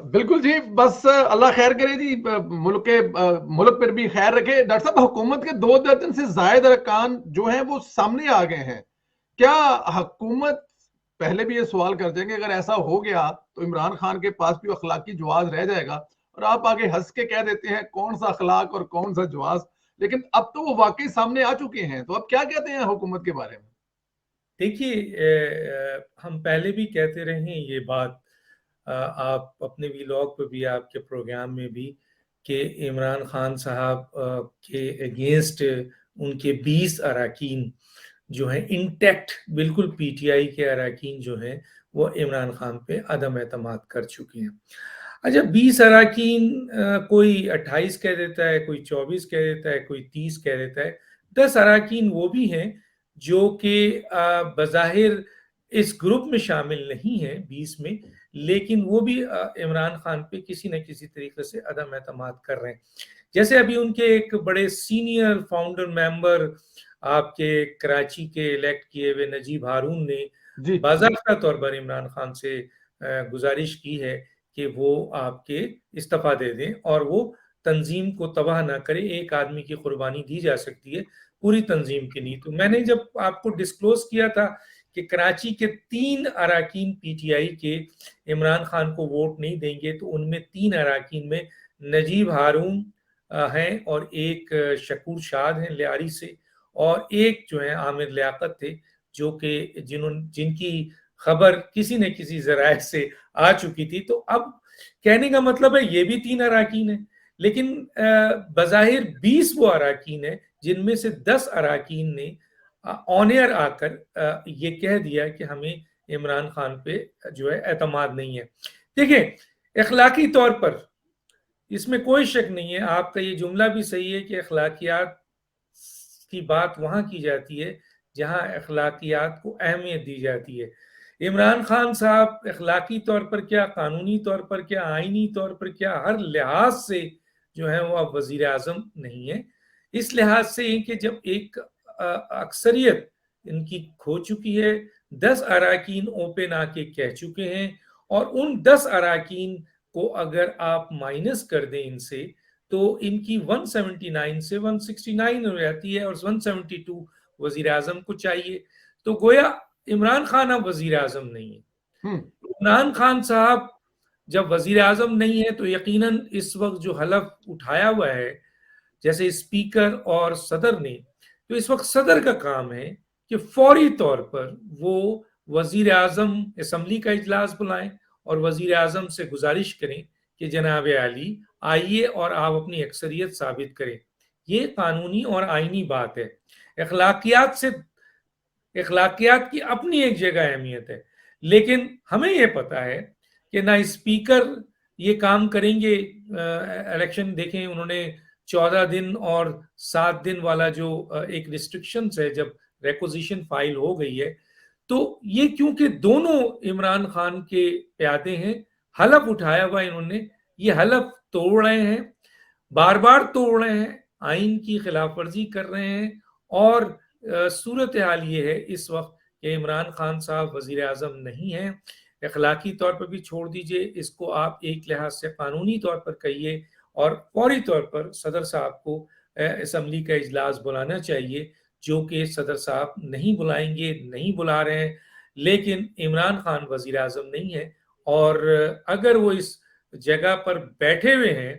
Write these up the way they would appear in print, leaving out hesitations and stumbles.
بالکل جی، بس اللہ خیر کرے جی، ملک پر بھی خیر رکھے۔ ڈاکٹر صاحب، حکومت کے 2 درجن سے زائد ارکان جو ہیں وہ سامنے آ گئے ہیں، کیا حکومت، پہلے بھی یہ سوال کرتے ہیں کہ اگر ایسا ہو گیا تو عمران خان کے پاس بھی اخلاقی جواز رہ جائے گا؟ اور آپ آگے ہنس کے کہہ دیتے ہیں کون سا اخلاق اور کون سا جواز، لیکن اب تو وہ واقعی سامنے آ چکے ہیں، تو اب کیا کہتے ہیں حکومت کے بارے میں؟ دیکھیے، ہم پہلے بھی کہتے رہے ہیں یہ بات، آپ اپنے ویلاگ پہ بھی، آپ کے پروگرام میں بھی، کہ عمران خان صاحب کے اگینسٹ ان کے 20 اراکین جو ہیں انٹیکٹ، بالکل پی ٹی آئی کے اراکین جو ہیں وہ عمران خان پہ عدم اعتماد کر چکے ہیں۔ اچھا، 20 اراکین، کوئی 28 کہہ دیتا ہے، کوئی 24 کہہ دیتا ہے، کوئی 30 کہہ دیتا ہے، 10 اراکین وہ بھی ہیں جو کہ بظاہر اس گروپ میں شامل نہیں ہیں 20 میں، لیکن وہ بھی عمران خان پہ کسی نہ کسی طریقے سے عدم اعتماد کر رہے ہیں۔ جیسے ابھی ان کے ایک بڑے سینئر فاؤنڈر ممبر آپ کے کراچی کے الیکٹ کیے ہوئے نجیب ہارون نے جی باضابطہ طور پر عمران خان سے گزارش کی ہے کہ وہ آپ کے استعفیٰ دے دیں اور وہ تنظیم کو تباہ نہ کرے۔ ایک آدمی کی قربانی دی جا سکتی ہے پوری تنظیم کے لیے۔ تو میں نے جب آپ کو ڈسکلوز کیا تھا کہ کراچی کے 3 اراکین پی ٹی آئی کے عمران خان کو ووٹ نہیں دیں گے، تو ان میں 3 اراکین میں نجیب ہارون ہیں، اور ایک شکور شاد ہیں لیاری سے، اور ایک جو ہے عامر لیاقت تھے، جو کہ جن کی خبر کسی نہ کسی ذرائع سے آ چکی تھی۔ تو اب کہنے کا مطلب ہے یہ بھی 3 اراکین ہیں، لیکن بظاہر 20 وہ اراکین ہیں جن میں سے 10 اراکین نے آن ایئر آ کر یہ کہہ دیا کہ ہمیں عمران خان پہ جو ہے اعتماد نہیں ہے۔ دیکھیں، اخلاقی طور پر اس میں کوئی شک نہیں ہے، آپ کا یہ جملہ بھی صحیح ہے کہ اخلاقیات کی بات وہاں کی جاتی ہے جہاں اخلاقیات کو اہمیت دی جاتی ہے۔ عمران خان صاحب اخلاقی طور پر کیا، قانونی طور پر کیا، آئینی طور پر کیا، ہر لحاظ سے جو ہے وہ اب وزیر اعظم نہیں ہے۔ اس لحاظ سے کہ جب ایک اکثریت ان کی کھو چکی ہے، 10 اراکین اوپن آ کے کہہ چکے ہیں، اور ان 10 اراکین کو اگر آپ مائنس کر دیں ان سے، تو ان کی 179 سے 169 ہو جاتی ہے، اور 172 وزیر اعظم کو چاہیے۔ تو گویا عمران خان اب وزیر اعظم نہیں ہے۔ عمران خان صاحب جب وزیر اعظم نہیں ہے تو یقیناً اس وقت جو حلف اٹھایا ہوا ہے جیسے اسپیکر اور صدر نے، تو اس وقت صدر کا کام ہے کہ فوری طور پر وہ وزیر اعظم اسمبلی کا اجلاس بلائیں اور وزیر اعظم سے گزارش کریں کہ جناب عالی آئیے اور آپ اپنی اکثریت ثابت کریں۔ یہ قانونی اور آئینی بات ہے۔ اخلاقیات کی اپنی ایک جگہ اہمیت ہے، لیکن ہمیں یہ پتا ہے کہ نہ اسپیکر یہ کام کریں گے۔ الیکشن دیکھیں، انہوں نے 14 دن اور 7 دن والا جو ایک ریسٹرکشنز ہے، جب ریکوزیشن فائل ہو گئی ہے، تو یہ کیونکہ دونوں عمران خان کے پیادے ہیں، حلف اٹھایا ہوا انہوں نے، یہ حلف توڑ رہے ہیں، بار بار توڑ رہے ہیں، آئین کی خلاف ورزی کر رہے ہیں، اور صورتحال یہ ہے اس وقت کہ عمران خان صاحب وزیر اعظم نہیں ہیں۔ اخلاقی طور پر بھی چھوڑ دیجئے، اس کو آپ ایک لحاظ سے قانونی طور پر کہیے، اور فوری طور پر صدر صاحب کو اسمبلی کا اجلاس بلانا چاہیے، جو کہ صدر صاحب نہیں بلائیں گے، نہیں بلا رہے ہیں۔ لیکن عمران خان وزیر اعظم نہیں ہے، اور اگر وہ اس جگہ پر بیٹھے ہوئے ہیں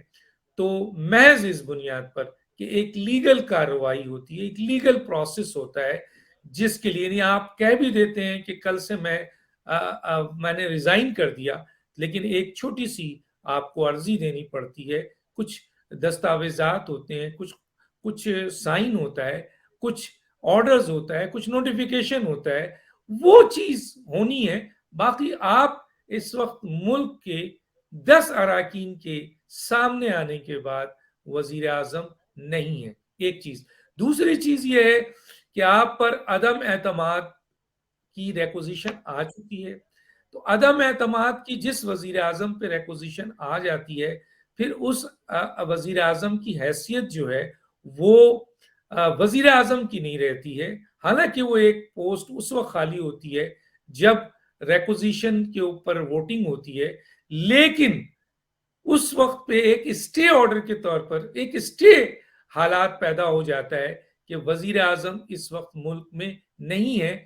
تو محض اس بنیاد پر کہ ایک لیگل کارروائی ہوتی ہے، ایک لیگل پروسیس ہوتا ہے، جس کے لیے آپ کہہ بھی دیتے ہیں کہ کل سے میں نے ریزائن کر دیا، لیکن ایک چھوٹی سی آپ کو عرضی دینی پڑتی ہے، کچھ دستاویزات ہوتے ہیں، کچھ سائن ہوتا ہے، کچھ آرڈرز ہوتا ہے، کچھ نوٹیفیکیشن ہوتا ہے، وہ چیز ہونی ہے۔ باقی آپ اس وقت ملک کے 10 اراکین کے سامنے آنے کے بعد وزیر اعظم نہیں ہے، ایک چیز۔ دوسری چیز یہ ہے کہ آپ پر عدم اعتماد کی ریکوزیشن آ چکی ہے، تو عدم اعتماد کی جس وزیر اعظم پہ ریکوزیشن آ جاتی ہے، پھر اس وزیر اعظم کی حیثیت جو ہے وہ وزیر اعظم کی نہیں رہتی ہے۔ حالانکہ وہ ایک پوسٹ اس وقت خالی ہوتی ہے جب ریکوزیشن کے اوپر ووٹنگ ہوتی ہے، لیکن اس وقت پہ ایک اسٹے آرڈر کے طور پر ایک اسٹے حالات پیدا ہو جاتا ہے کہ وزیر اعظم اس وقت ملک میں نہیں ہے.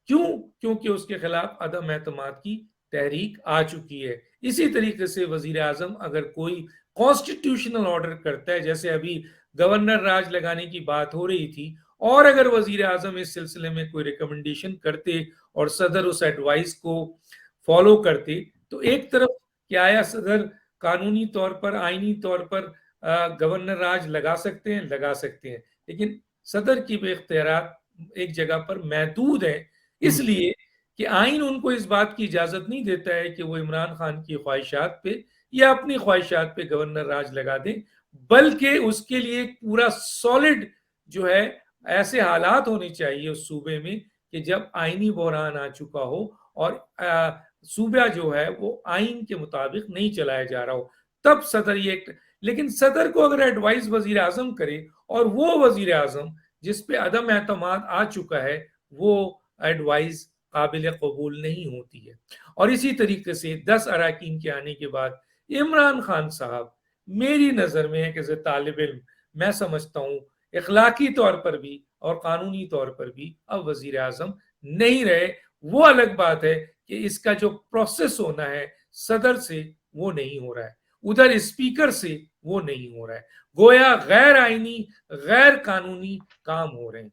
کیوں؟ کیونکہ اس کے خلاف عدم اعتماد کی تحریک آ چکی ہے. اسی طریقے سے وزیر اعظم اگر کوئی کانسٹیٹیوشنل آرڈر کرتا ہے، جیسے ابھی گورنر راج لگانے کی بات ہو رہی تھی، اور اگر وزیر اعظم اس سلسلے میں کوئی ریکمنڈیشن کرتے اور صدر اس ایڈوائس کو فالو کرتے، تو ایک طرف کیا آیا صدر قانونی طور پر آئینی طور پر گورنر راج لگا سکتے ہیں، لیکن صدر کی بھی اختیارات ایک جگہ پر محدود ہیں، اس لیے کہ آئین ان کو اس بات کی اجازت نہیں دیتا ہے کہ وہ عمران خان کی خواہشات پہ یا اپنی خواہشات پہ گورنر راج لگا دیں، بلکہ اس کے لیے ایک پورا سالڈ جو ہے ایسے حالات ہونے چاہیے اس صوبے میں کہ جب آئینی بحران آ چکا ہو اور صوبہ جو ہے وہ آئین کے مطابق نہیں چلایا جا رہا ہو، تب صدر یہ. لیکن صدر کو اگر ایڈوائز وزیر اعظم کرے اور وہ وزیر اعظم جس پہ عدم اعتماد آ چکا ہے، وہ ایڈوائز قابل قبول نہیں ہوتی ہے. اور اسی طریقے سے 10 اراکین کے آنے کے بعد عمران خان صاحب میری نظر میں ایک ایز اے طالب علم میں سمجھتا ہوں اخلاقی طور پر بھی اور قانونی طور پر بھی اب وزیر اعظم نہیں رہے. وہ الگ بات ہے کہ اس کا جو پروسیس ہونا ہے صدر سے وہ نہیں ہو رہا ہے، ادھر اسپیکر سے وہ نہیں ہو رہا ہے، گویا غیر آئینی غیر قانونی کام ہو رہے ہیں.